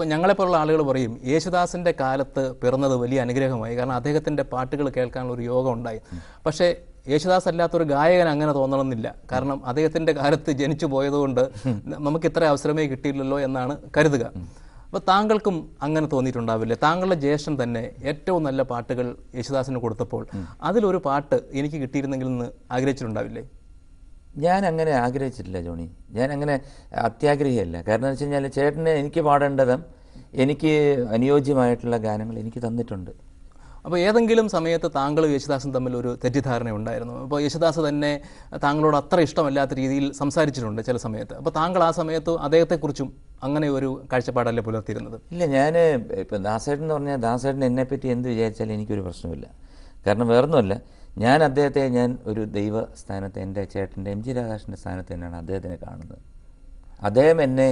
അപ്പോൾ ഞങ്ങളെപ്പോലുള്ള ആളുകൾ പറയും യേശുദാസിൻ്റെ കാലത്ത് പിറന്നത് വലിയ അനുഗ്രഹമായി, കാരണം അദ്ദേഹത്തിൻ്റെ പാട്ടുകൾ കേൾക്കാനുള്ള ഒരു യോഗം ഉണ്ടായി. പക്ഷേ യേശുദാസ് അല്ലാത്തൊരു ഗായകൻ അങ്ങനെ തോന്നണമെന്നില്ല, കാരണം അദ്ദേഹത്തിൻ്റെ കാലത്ത് ജനിച്ചു പോയതുകൊണ്ട് നമുക്ക് ഇത്ര അവസരമേ കിട്ടിയില്ലല്ലോ എന്നാണ് കരുതുക. അപ്പോൾ താങ്കൾക്കും അങ്ങനെ തോന്നിയിട്ടുണ്ടാവില്ലേ? താങ്കളുടെ ജ്യേഷ്ഠൻ തന്നെ ഏറ്റവും നല്ല പാട്ടുകൾ യേശുദാസിന് കൊടുത്തപ്പോൾ അതിലൊരു പാട്ട് എനിക്ക് കിട്ടിയിരുന്നെങ്കിൽ എന്ന് ആഗ്രഹിച്ചിട്ടുണ്ടാവില്ലേ? ഞാൻ അങ്ങനെ ആഗ്രഹിച്ചിട്ടില്ല ജോണി, ഞാൻ അങ്ങനെ അത്യാഗ്രഹിയല്ല. കാരണം എന്ന് വെച്ച് കഴിഞ്ഞാൽ ചേട്ടന് എനിക്ക് പാടേണ്ടതും എനിക്ക് അനുയോജ്യമായിട്ടുള്ള ഗാനങ്ങൾ എനിക്ക് തന്നിട്ടുണ്ട്. അപ്പോൾ ഏതെങ്കിലും സമയത്ത് താങ്കളും യേശുദാസും തമ്മിൽ ഒരു തെറ്റിദ്ധാരണ ഉണ്ടായിരുന്നു? അപ്പോൾ യേശുദാസ് തന്നെ താങ്കളോട് അത്ര ഇഷ്ടമല്ലാത്ത രീതിയിൽ സംസാരിച്ചിട്ടുണ്ട് ചില സമയത്ത്. അപ്പോൾ താങ്കൾ ആ സമയത്ത് അദ്ദേഹത്തെക്കുറിച്ചും അങ്ങനെ ഒരു കാഴ്ചപ്പാടല്ലേ പുലർത്തിയിരുന്നത്? ഇല്ല, ഞാൻ ഇപ്പം ദാസേട്ടൻ എന്ന് പറഞ്ഞാൽ ദാസേട്ടൻ എന്നെപ്പറ്റി എന്ത് വിചാരിച്ചാലും എനിക്കൊരു പ്രശ്നമില്ല. കാരണം വേറൊന്നുമല്ല, ഞാൻ അദ്ദേഹത്തെ ഞാൻ ഒരു ദൈവ സ്ഥാനത്ത്, എൻ്റെ ചേട്ടൻ്റെ എം ജി രാധാകൃഷ്ണൻ്റെ സ്ഥാനത്ത് തന്നെയാണ് അദ്ദേഹത്തിനെ കാണുന്നത്. അദ്ദേഹം എന്നെ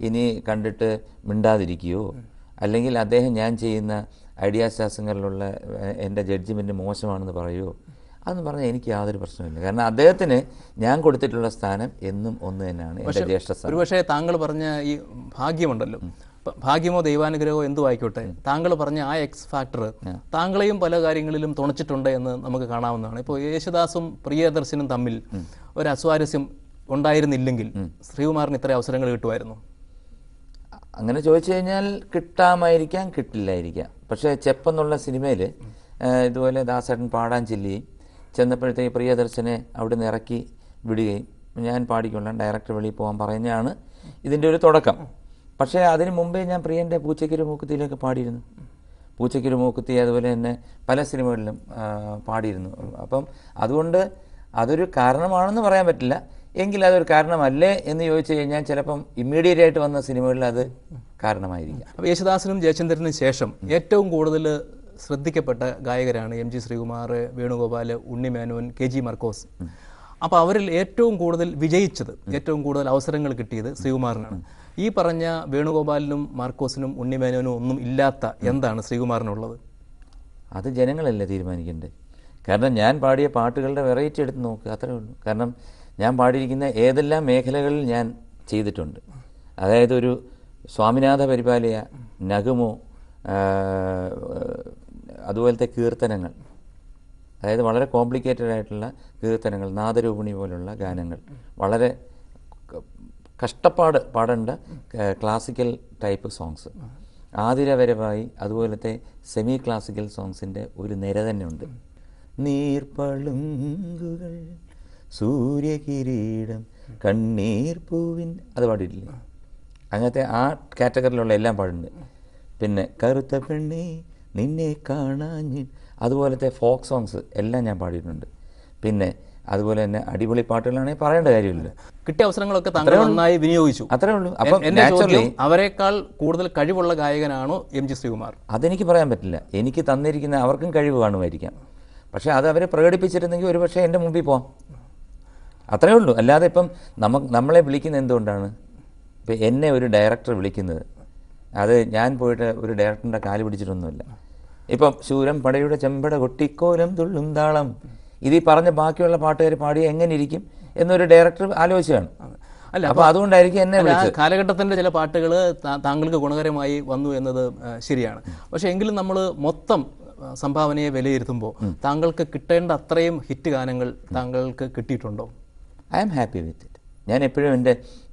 ഇനി കണ്ടിട്ട് മിണ്ടാതിരിക്കുകയോ അല്ലെങ്കിൽ അദ്ദേഹം ഞാൻ ചെയ്യുന്ന ഐഡിയാശാസ്ത്രങ്ങളിലുള്ള എൻ്റെ ജഡ്ജിമെൻറ്റ് മോശമാണെന്ന് പറയുമോ അതെന്ന് പറഞ്ഞാൽ എനിക്ക് യാതൊരു പ്രശ്നമില്ല. കാരണം അദ്ദേഹത്തിന് ഞാൻ കൊടുത്തിട്ടുള്ള സ്ഥാനം എന്നും ഒന്ന് തന്നെയാണ്, എൻ്റെ ജ്യേഷ്ഠ. ഒരുപക്ഷെ താങ്കൾ പറഞ്ഞ ഈ ഭാഗ്യമുണ്ടല്ലോ, ഭാഗ്യമോ ദൈവാനുഗ്രഹമോ എന്തു ആയിക്കോട്ടെ, താങ്കൾ പറഞ്ഞ ആ എക്സ് ഫാക്ടർ താങ്കളെയും പല കാര്യങ്ങളിലും തുണച്ചിട്ടുണ്ട് എന്ന് നമുക്ക് കാണാവുന്നതാണ്. ഇപ്പോൾ യേശുദാസും പ്രിയദർശനും തമ്മിൽ ഒരു അസ്വാരസ്യം ഉണ്ടായിരുന്നില്ലെങ്കിൽ ശ്രീകുമാറിന് ഇത്ര അവസരങ്ങൾ കിട്ടുമായിരുന്നു? അങ്ങനെ ചോദിച്ചു കഴിഞ്ഞാൽ കിട്ടാമായിരിക്കാം, കിട്ടില്ലായിരിക്കാം. പക്ഷേ ചെപ്പെന്നുള്ള സിനിമയിൽ ഇതുപോലെ ദാസേട്ടൻ പാടാൻ ചെല്ലുകയും ചെന്നപ്പോഴത്തേക്ക് പ്രിയദർശനെ അവിടെ നിന്ന് ഇറക്കി വിടുകയും ഞാൻ പാടിക്കൊള്ളാൻ ഡയറക്ടർ വെളിയിൽ പോകാൻ പറയുന്നതാണ് ഇതിൻ്റെ ഒരു തുടക്കം. പക്ഷേ അതിന് മുമ്പേ ഞാൻ പ്രിയൻ്റെ പൂച്ചയ്ക്കൊരു മൂക്കുത്തിയിലൊക്കെ പാടിയിരുന്നു. പൂച്ചയ്ക്കൊരു മൂക്കുത്തി അതുപോലെ തന്നെ പല സിനിമകളിലും പാടിയിരുന്നു. അപ്പം അതുകൊണ്ട് അതൊരു കാരണമാണെന്ന് പറയാൻ പറ്റില്ല, എങ്കിൽ അതൊരു കാരണമല്ലേ എന്ന് ചോദിച്ചു കഴിഞ്ഞാൽ ചിലപ്പം ഇമ്മീഡിയറ്റ് ആയിട്ട് വന്ന സിനിമകളിൽ അത് കാരണമായിരിക്കാം. അപ്പോൾ യേശുദാസിനും ജയചന്ദ്രനും ശേഷം ഏറ്റവും കൂടുതൽ ശ്രദ്ധിക്കപ്പെട്ട ഗായകരാണ് M G Sreekumar, Venugopal, Unnimenon, K G Markose. അപ്പോൾ അവരിൽ ഏറ്റവും കൂടുതൽ വിജയിച്ചത്, ഏറ്റവും കൂടുതൽ അവസരങ്ങൾ കിട്ടിയത് ശ്രീകുമാറിനാണ്. ഈ പറഞ്ഞ വേണുഗോപാലിനും മാർക്കോസിനും ഉണ്ണിമേനോനും ഒന്നും ഇല്ലാത്ത എന്താണ് ശ്രീകുമാറിനുള്ളത്? അത് ജനങ്ങളല്ലേ തീരുമാനിക്കേണ്ടത്. കാരണം ഞാൻ പാടിയ പാട്ടുകളുടെ വെറൈറ്റി എടുത്ത് നോക്കുക, അത്രേ ഉള്ളൂ. കാരണം ഞാൻ പാടിയിരിക്കുന്ന ഏതെല്ലാം മേഖലകളിൽ ഞാൻ ചെയ്തിട്ടുണ്ട്. അതായത് ഒരു സ്വാമിനാഥ പരിപാലയ, നഗമോ, അതുപോലത്തെ കീർത്തനങ്ങൾ, അതായത് വളരെ കോംപ്ലിക്കേറ്റഡ് ആയിട്ടുള്ള കീർത്തനങ്ങൾ, നാദരൂപിണി പോലുള്ള ഗാനങ്ങൾ, വളരെ കഷ്ടപ്പാട് പാടേണ്ട ക്ലാസിക്കൽ ടൈപ്പ് സോങ്സ്, ആതിരവരവായി അതുപോലത്തെ സെമി ക്ലാസിക്കൽ സോങ്സിൻ്റെ ഒരു നിര തന്നെ ഉണ്ട്. നീർപ്പളുങ്കുകൾ സൂര്യകിരീടം കണ്ണീർ പൂവിൻ, അത് പാടിയിട്ടില്ലേ? അങ്ങനത്തെ ആ കാറ്റഗറിയിലുള്ള എല്ലാം പാടുന്നുണ്ട്. പിന്നെ കറുത്ത പെണ്ണേ നിന്നെ കാണാഞ്ഞ്, അതുപോലത്തെ ഫോക്ക് സോങ്സ് എല്ലാം ഞാൻ പാടിയിട്ടുണ്ട്. പിന്നെ അതുപോലെ തന്നെ അടിപൊളി പാട്ടുകളാണെങ്കിൽ പറയേണ്ട കാര്യമില്ല. കിട്ടിയ അവസരങ്ങളൊക്കെ താങ്കൾ നന്നായി വിനിയോഗിച്ചു, അത്രേ ഉള്ളൂ. അപ്പം അവരെക്കാൾ കൂടുതൽ കഴിവുള്ള ഗായകനാണോ എം ജി ശ്രീകുമാർ? അതെനിക്ക് പറയാൻ പറ്റില്ല. എനിക്ക് തന്നിരിക്കുന്ന അവർക്കും കഴിവ് കാണുമായിരിക്കാം, പക്ഷേ അത് അവരെ പ്രകടിപ്പിച്ചിരുന്നെങ്കിൽ ഒരു പക്ഷേ എൻ്റെ മുമ്പിൽ പോകാം. അത്രേ ഉള്ളൂ. അല്ലാതെ ഇപ്പം നമ്മളെ വിളിക്കുന്നത് എന്തുകൊണ്ടാണ്? ഇപ്പം എന്നെ ഒരു ഡയറക്ടർ വിളിക്കുന്നത്, അത് ഞാൻ പോയിട്ട് ഒരു ഡയറക്ടറിൻ്റെ കാല് പിടിച്ചിട്ടൊന്നുമില്ല. ഇപ്പം ശൂരം പടയുടെ ചെമ്പട കൊട്ടിക്കോലം തുള്ളും താളം, ഇത് ഈ പറഞ്ഞ ബാക്കിയുള്ള പാട്ടുകാർ പാടിയ എങ്ങനെ ഇരിക്കും എന്നൊരു ഡയറക്ടർ ആലോചിച്ചാണ്. അല്ല, അപ്പോൾ അതുകൊണ്ടായിരിക്കും എന്നെ വിളിച്ചത്. കാലഘട്ടത്തിൻ്റെ ചില പാട്ടുകൾ താങ്കൾക്ക് ഗുണകരമായി വന്നു എന്നത് ശരിയാണ്. പക്ഷേ എങ്കിലും നമ്മൾ മൊത്തം സംഭാവനയെ വിലയിരുത്തുമ്പോൾ താങ്കൾക്ക് കിട്ടേണ്ട അത്രയും ഹിറ്റ് ഗാനങ്ങൾ താങ്കൾക്ക് കിട്ടിയിട്ടുണ്ടോ? I am happy with it. ഞാൻ എപ്പോഴും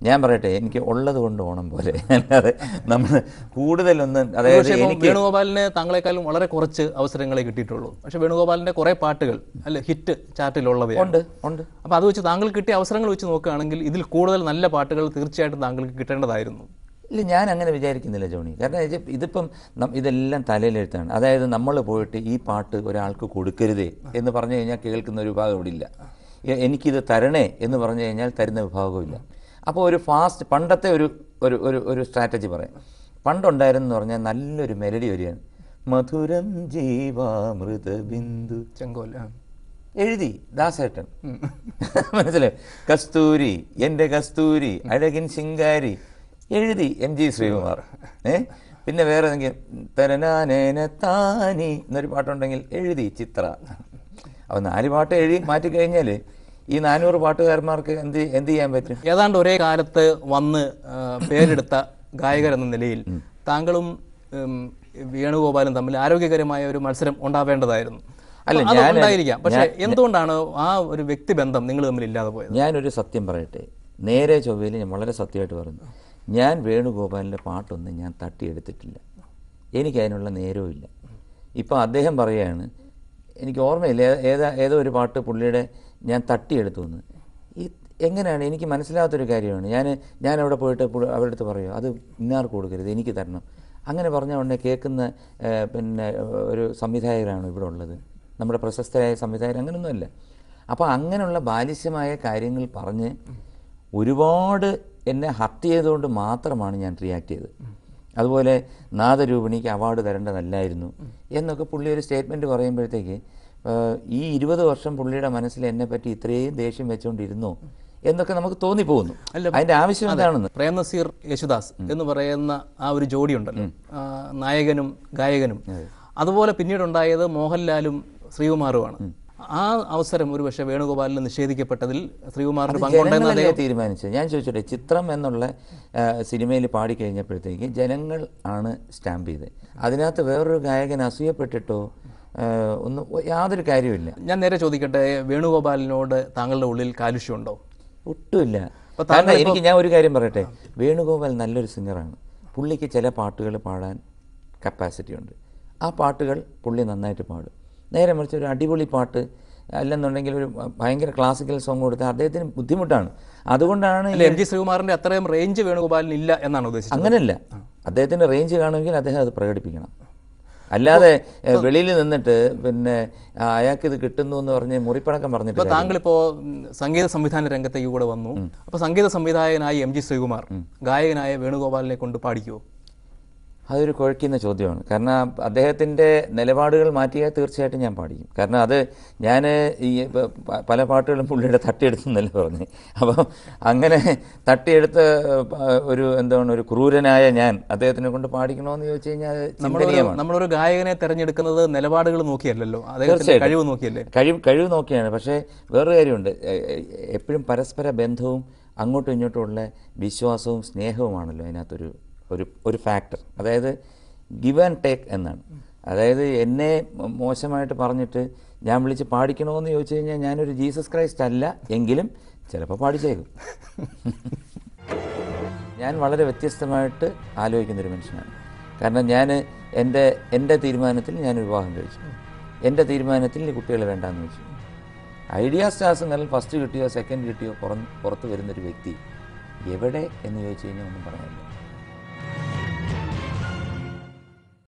ഞാൻ പറയട്ടെ, എനിക്ക് ഉള്ളത് കൊണ്ട് ഓണം പോലെ, അല്ലാതെ നമ്മൾ കൂടുതലൊന്നും, അതായത് വേണുഗോപാലിന് താങ്കളെക്കാളും വളരെ കുറച്ച് അവസരങ്ങളെ കിട്ടിയിട്ടുള്ളൂ. പക്ഷെ വേണുഗോപാലിന്റെ കുറെ പാട്ടുകൾ അല്ലെ ഹിറ്റ് ചാർട്ടിലുള്ളവയാണ്. അപ്പോൾ അത് വെച്ച് താങ്കൾ കിട്ടിയ അവസരങ്ങൾ വെച്ച് നോക്കുകയാണെങ്കിൽ ഇതിൽ കൂടുതൽ നല്ല പാട്ടുകൾ തീർച്ചയായിട്ടും താങ്കൾക്ക് കിട്ടേണ്ടതായിരുന്നു. ഇല്ല, ഞാൻ അങ്ങനെ വിചാരിക്കുന്നില്ല ജോണി. കാരണം ഇതിപ്പം ഇതെല്ലാം തലയിലെഴുത്താണ്. അതായത് നമ്മൾ പോയിട്ട് ഈ പാട്ട് ഒരാൾക്ക് കൊടുക്കരുതേ എന്ന് പറഞ്ഞു കഴിഞ്ഞാൽ കേൾക്കുന്ന ഒരു വിഭാഗം ഇവിടെ ഇല്ല. എനിക്കിത് തരണേ എന്ന് പറഞ്ഞു കഴിഞ്ഞാൽ തരുന്ന വിഭാഗമില്ല. അപ്പോൾ ഒരു ഫാസ്റ്റ്, പണ്ടത്തെ ഒരു ഒരു സ്ട്രാറ്റജി പറയാം. പണ്ടുണ്ടായിരുന്നെന്ന് പറഞ്ഞാൽ നല്ലൊരു മെലഡി വരികയാണ്, മധുരം ജീവാമൃത ബിന്ദു ചെങ്കോൽ എഴുതി ദാസേട്ടൻ, മനസ്സിലായോ? കസ്തൂരി എൻ്റെ കസ്തൂരി അഴകിൻ ശിങ്കാരി എഴുതി എം ജി ശ്രീകുമാർ. പിന്നെ വേറെ എന്തെങ്കിലും തരനാനേന താനി എന്നൊരു പാട്ടുണ്ടെങ്കിൽ എഴുതി ചിത്ര. അപ്പോൾ 4 പാട്ട് എഴുതി മാറ്റിക്കഴിഞ്ഞാൽ ഈ 400 പാട്ടുകാരന്മാർക്ക് എന്ത് ചെയ്യാൻ പറ്റും? ഏതാണ്ട് ഒരേ കാലത്ത് വന്ന് പേരെടുത്ത ഗായകർ എന്ന നിലയിൽ താങ്കളും വേണുഗോപാലും തമ്മിൽ ആരോഗ്യകരമായ ഒരു മത്സരം ഉണ്ടാവേണ്ടതായിരുന്നു. അല്ല, അത് ഉണ്ടായിരിക്കാം. പക്ഷേ എന്തുകൊണ്ടാണ് ആ ഒരു വ്യക്തിബന്ധം നിങ്ങൾ തമ്മിൽ ഇല്ലാതെ പോയത്? ഞാനൊരു സത്യം പറയട്ടെ, നേരെ ചൊവ്വയിൽ ഞാൻ വളരെ സത്യമായിട്ട് പറഞ്ഞു. ഞാൻ വേണുഗോപാലിൻ്റെ പാട്ടൊന്നും ഞാൻ തട്ടിയെടുത്തിട്ടില്ല. എനിക്ക് അതിനുള്ള നേരവും ഇല്ല. ഇപ്പോൾ അദ്ദേഹം പറയുകയാണ്, എനിക്ക് ഓർമ്മയില്ല ഏതോ ഒരു പാട്ട് പുള്ളിയുടെ ഞാൻ തട്ടിയെടുത്തു എന്ന്. ഈ എങ്ങനെയാണ് എനിക്ക് മനസ്സിലാകാത്തൊരു കാര്യമാണ്. ഞാൻ അവിടെ പോയിട്ട് അവരുടെ അടുത്ത് പറയുമോ അത് ഇന്നാർക്ക് കൊടുക്കരുത്, എനിക്ക് തരണം, അങ്ങനെ പറഞ്ഞ ഉടനെ കേൾക്കുന്ന പിന്നെ ഒരു സംവിധായകരാണ് ഇവിടെ ഉള്ളത്, നമ്മുടെ പ്രശസ്തരായ സംവിധായകർ. അങ്ങനെയൊന്നുമല്ല. അപ്പോൾ അങ്ങനെയുള്ള ബാലിശ്യമായ കാര്യങ്ങൾ പറഞ്ഞ് ഒരുപാട് എന്നെ ഹർട്ട് ചെയ്തുകൊണ്ട് മാത്രമാണ് ഞാൻ റിയാക്ട് ചെയ്തത്. അതുപോലെ നാദരൂപിണിക്ക് അവാർഡ് തരേണ്ടതല്ലായിരുന്നു എന്നൊക്കെ പുള്ളി ഒരു സ്റ്റേറ്റ്മെൻറ്റ് പറയുമ്പോഴത്തേക്ക് ഈ 20 വർഷം പുള്ളിയുടെ മനസ്സിൽ എന്നെപ്പറ്റി ഇത്രയും ദേഷ്യം വെച്ചുകൊണ്ടിരുന്നോ എന്നൊക്കെ നമുക്ക് തോന്നിപ്പോകുന്നു. അതിൻ്റെ ആവശ്യം എന്താണെന്ന്. പ്രേം നസീർ യേശുദാസ് എന്ന് പറയുന്ന ആ ഒരു ജോഡി ഉണ്ടല്ലോ, നായകനും ഗായകനും. അതുപോലെ പിന്നീടുണ്ടായത് മോഹൻലാലും ശ്രീകുമാറുമാണ്. ആ അവസരം ഒരു പക്ഷേ വേണുഗോപാലിന് നിഷേധിക്കപ്പെട്ടതിൽ ശ്രീകുമാറിന് പങ്കുണ്ടെന്ന് തീരുമാനിച്ചത്. ഞാൻ ചോദിച്ചോട്ടെ, ചിത്രം എന്നുള്ള സിനിമയിൽ പാടിക്കഴിഞ്ഞപ്പോഴത്തേക്ക് ജനങ്ങൾ ആണ് സ്റ്റാമ്പ് ചെയ്തത്. അതിനകത്ത് വേറൊരു ഗായകൻ അസൂയപ്പെട്ടിട്ടോ ഒന്നും യാതൊരു കാര്യമില്ല. ഞാൻ നേരെ ചോദിക്കട്ടെ, വേണുഗോപാലിനോട് താങ്കളുടെ ഉള്ളിൽ കാലുഷ്യമുണ്ടോ? ഒട്ടുമില്ല. കാരണം ഞാൻ ഒരു കാര്യം പറയട്ടെ, വേണുഗോപാൽ നല്ലൊരു സിംഗറാണ്. പുള്ളിക്ക് ചില പാട്ടുകൾ പാടാൻ കപ്പാസിറ്റി ഉണ്ട്. ആ പാട്ടുകൾ പുള്ളി നന്നായിട്ട് പാടും. നേരെ മറിച്ച് ഒരു അടിപൊളി പാട്ട് അല്ലെന്നുണ്ടെങ്കിൽ ഒരു ഭയങ്കര ക്ലാസിക്കൽ സോങ് കൊടുത്താൽ അദ്ദേഹത്തിന് ബുദ്ധിമുട്ടാണ്. അതുകൊണ്ടാണ് എം ജി ശ്രീകുമാറിന്റെ അത്രയും റേഞ്ച് വേണുഗോപാലിന് ഇല്ല എന്നാണ് ഉദ്ദേശിച്ചത്. അങ്ങനെയല്ല, അദ്ദേഹത്തിൻ്റെ റേഞ്ച് കാണുമെങ്കിൽ അദ്ദേഹം അത് പ്രകടിപ്പിക്കണം. അല്ലാതെ വെളിയിൽ നിന്നിട്ട് പിന്നെ അയാൾക്ക് ഇത് കിട്ടുന്നു എന്ന് പറഞ്ഞ് മുറിപ്പണക്കം പറഞ്ഞിട്ട്. താങ്കളിപ്പോ സംഗീത സംവിധാന രംഗത്തേക്ക് കൂടെ വന്നു. അപ്പൊ സംഗീത സംവിധായകനായ എം ജി ശ്രീകുമാർ ഗായകനായ വേണുഗോപാലിനെ കൊണ്ട് പാടിക്കുമോ? അതൊരു കുഴക്കുന്ന ചോദ്യമാണ്. കാരണം അദ്ദേഹത്തിൻ്റെ നിലപാടുകൾ മാറ്റിയാൽ തീർച്ചയായിട്ടും ഞാൻ പാടിക്കും. കാരണം അത് ഞാൻ ഈ പല പാട്ടുകളും പുള്ളിയുടെ തട്ടിയെടുത്തെന്നല്ല പറഞ്ഞു. അപ്പം അങ്ങനെ തട്ടിയെടുത്ത ഒരു ക്രൂരനായ ഞാൻ അദ്ദേഹത്തിനെ കൊണ്ട് പാടിക്കണമെന്ന് ചോദിച്ചു കഴിഞ്ഞാൽ നമ്മളൊരു ഗായകനെ തിരഞ്ഞെടുക്കുന്നത് നിലപാടുകൾ നോക്കിയല്ലോ, അദ്ദേഹത്തിന്റെ കഴിവ് നോക്കിയല്ലേ? കഴിവ് നോക്കിയാണ്. പക്ഷേ വേറൊരു കാര്യമുണ്ട്, എപ്പോഴും പരസ്പര ബന്ധവും അങ്ങോട്ടും ഇങ്ങോട്ടുമുള്ള വിശ്വാസവും സ്നേഹവുമാണല്ലോ അതിനകത്തൊരു ഒരു ഫാക്ടർ. അതായത് ഗിവ് ആൻഡ് ടേക്ക് എന്നാണ്. അതായത് എന്നെ മോശമായിട്ട് പറഞ്ഞിട്ട് ഞാൻ വിളിച്ച് പാടിക്കണമെന്ന് ചോദിച്ചു കഴിഞ്ഞാൽ ഞാനൊരു ജീസസ് ക്രൈസ്റ്റ് അല്ല, എങ്കിലും ചിലപ്പോൾ പാടിച്ചേക്കും. ഞാൻ വളരെ വ്യത്യസ്തമായിട്ട് ആലോചിക്കുന്നൊരു മനുഷ്യനാണ്. കാരണം ഞാൻ എൻ്റെ തീരുമാനത്തിൽ ഞാൻ വിവാഹം കഴിച്ചു. എൻ്റെ തീരുമാനത്തിൽ കുട്ടികൾ വേണ്ടാന്ന് വെച്ചു. ഐഡിയ സ്റ്റാർസ് എന്നാൽ ഫസ്റ്റ് കിട്ടിയോ സെക്കൻഡ് കിട്ടിയോ പുറത്ത് വരുന്നൊരു വ്യക്തി എവിടെ എന്ന് ചോദിച്ചു കഴിഞ്ഞാൽ ഒന്നും പറയാനില്ല.